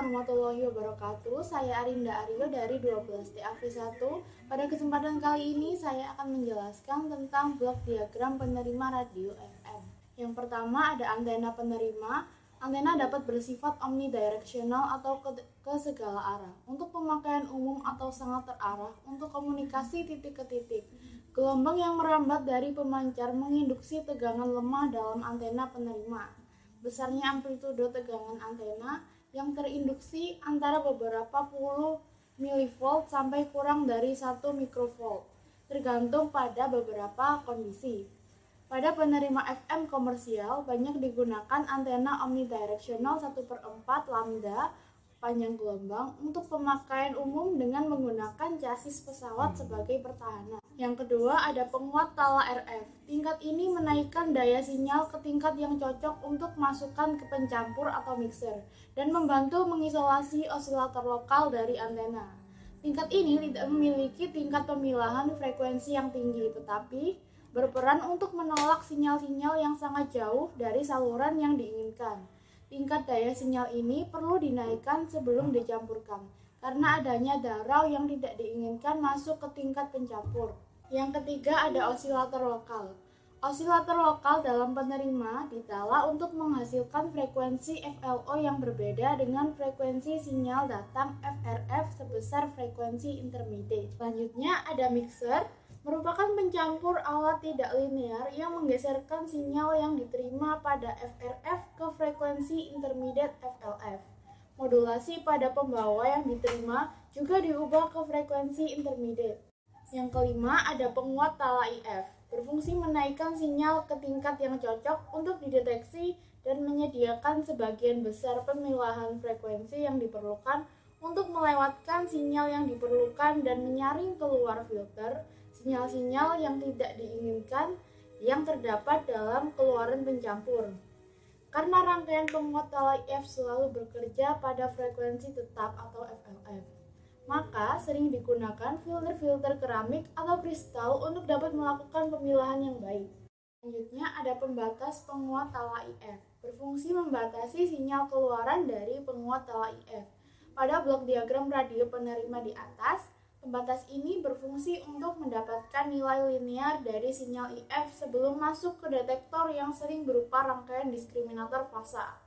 warahmatullahi wabarakatuh. Saya Arinda Aryo dari 12 TAV1. Pada kesempatan kali ini saya akan menjelaskan tentang blok diagram penerima radio FM. Yang pertama ada antena penerima. Antena dapat bersifat omnidirectional atau ke segala arah untuk pemakaian umum atau sangat terarah untuk komunikasi titik ke titik. Gelombang yang merambat dari pemancar menginduksi tegangan lemah dalam antena penerima. Besarnya amplitudo tegangan antena yang terinduksi antara beberapa puluh milivolt sampai kurang dari 1 mikrovolt, tergantung pada beberapa kondisi. Pada penerima FM komersial, banyak digunakan antena omnidirectional 1/4 lambda panjang gelombang untuk pemakaian umum dengan menggunakan chassis pesawat sebagai pertahanan. Yang kedua ada penguat tala RF. Tingkat ini menaikkan daya sinyal ke tingkat yang cocok untuk masukkan ke pencampur atau mixer dan membantu mengisolasi osilator lokal dari antena. Tingkat ini tidak memiliki tingkat pemilahan frekuensi yang tinggi, tetapi berperan untuk menolak sinyal-sinyal yang sangat jauh dari saluran yang diinginkan. Tingkat daya sinyal ini perlu dinaikkan sebelum dicampurkan, karena adanya darau yang tidak diinginkan masuk ke tingkat pencampur. Yang ketiga ada osilator lokal. Osilator lokal dalam penerima ditala untuk menghasilkan frekuensi FLO yang berbeda dengan frekuensi sinyal datang FRF sebesar frekuensi intermediate. Selanjutnya ada mixer, merupakan pencampur alat tidak linear yang menggeserkan sinyal yang diterima pada FRF ke frekuensi intermediate FLF. Modulasi pada pembawa yang diterima juga diubah ke frekuensi intermediate. Yang kelima ada penguat tala IF, berfungsi menaikkan sinyal ke tingkat yang cocok untuk dideteksi dan menyediakan sebagian besar pemilahan frekuensi yang diperlukan untuk melewatkan sinyal yang diperlukan dan menyaring keluar filter sinyal-sinyal yang tidak diinginkan yang terdapat dalam keluaran pencampur. Karena rangkaian penguat tala IF selalu bekerja pada frekuensi tetap atau FLF, maka sering digunakan filter-filter keramik atau kristal untuk dapat melakukan pemilahan yang baik. Selanjutnya ada pembatas penguat tala IF, berfungsi membatasi sinyal keluaran dari penguat tala IF. Pada blok diagram radio penerima di atas, pembatas ini berfungsi untuk mendapatkan nilai linear dari sinyal IF sebelum masuk ke detektor yang sering berupa rangkaian diskriminator fasa.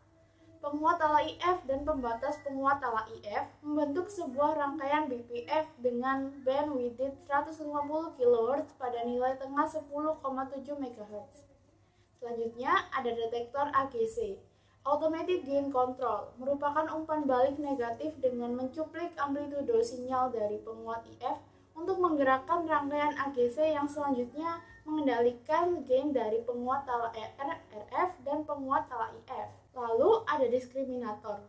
Penguat tala IF dan pembatas penguat tala IF membentuk sebuah rangkaian BPF dengan bandwidth 150 kHz pada nilai tengah 10,7 MHz. Selanjutnya ada detektor AGC. Automatic Gain Control merupakan umpan balik negatif dengan mencuplik amplitudo sinyal dari penguat IF untuk menggerakkan rangkaian AGC yang selanjutnya mengendalikan gain dari penguat tala RF dan penguat tala IF. Lalu ada diskriminator.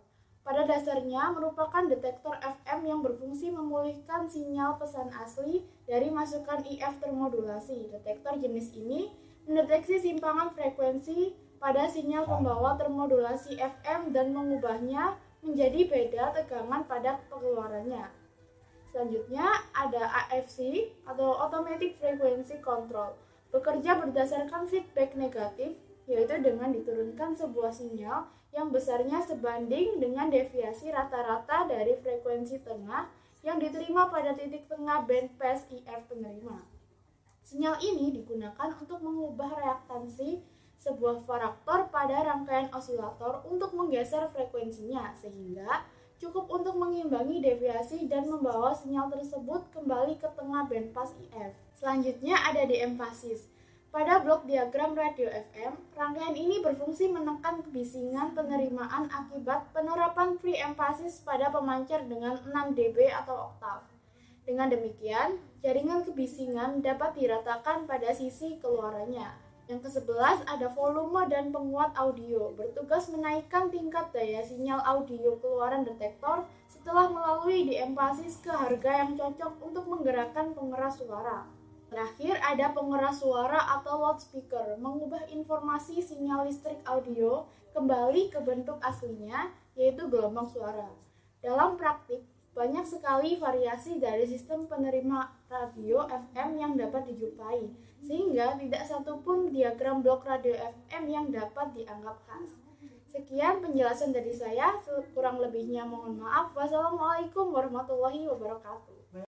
Pada dasarnya merupakan detektor FM yang berfungsi memulihkan sinyal pesan asli dari masukan IF termodulasi. Detektor jenis ini mendeteksi simpangan frekuensi pada sinyal pembawa termodulasi FM dan mengubahnya menjadi beda tegangan pada pengeluarannya. Selanjutnya ada AFC atau Automatic Frequency Control, bekerja berdasarkan feedback negatif, yaitu dengan diturunkan sebuah sinyal yang besarnya sebanding dengan deviasi rata-rata dari frekuensi tengah yang diterima pada titik tengah bandpass IF penerima. Sinyal ini digunakan untuk mengubah reaktansi sebuah varaktor pada rangkaian osilator untuk menggeser frekuensinya, sehingga cukup untuk mengimbangi deviasi dan membawa sinyal tersebut kembali ke tengah bandpass IF. Selanjutnya ada deemphasis. Pada blok diagram radio FM, rangkaian ini berfungsi menekan kebisingan penerimaan akibat penerapan preemphasis pada pemancar dengan 6 dB atau oktav. Dengan demikian, jaringan kebisingan dapat diratakan pada sisi keluarannya. Yang ke-11 ada volume dan penguat audio, bertugas menaikkan tingkat daya sinyal audio keluaran detektor setelah melalui deemphasis ke harga yang cocok untuk menggerakkan pengeras suara. Terakhir ada pengeras suara atau loudspeaker, mengubah informasi sinyal listrik audio kembali ke bentuk aslinya, yaitu gelombang suara. Dalam praktik, banyak sekali variasi dari sistem penerima radio FM yang dapat dijumpai, sehingga tidak satupun diagram blok radio FM yang dapat dianggap khas. Sekian penjelasan dari saya, kurang lebihnya mohon maaf. Wassalamualaikum warahmatullahi wabarakatuh.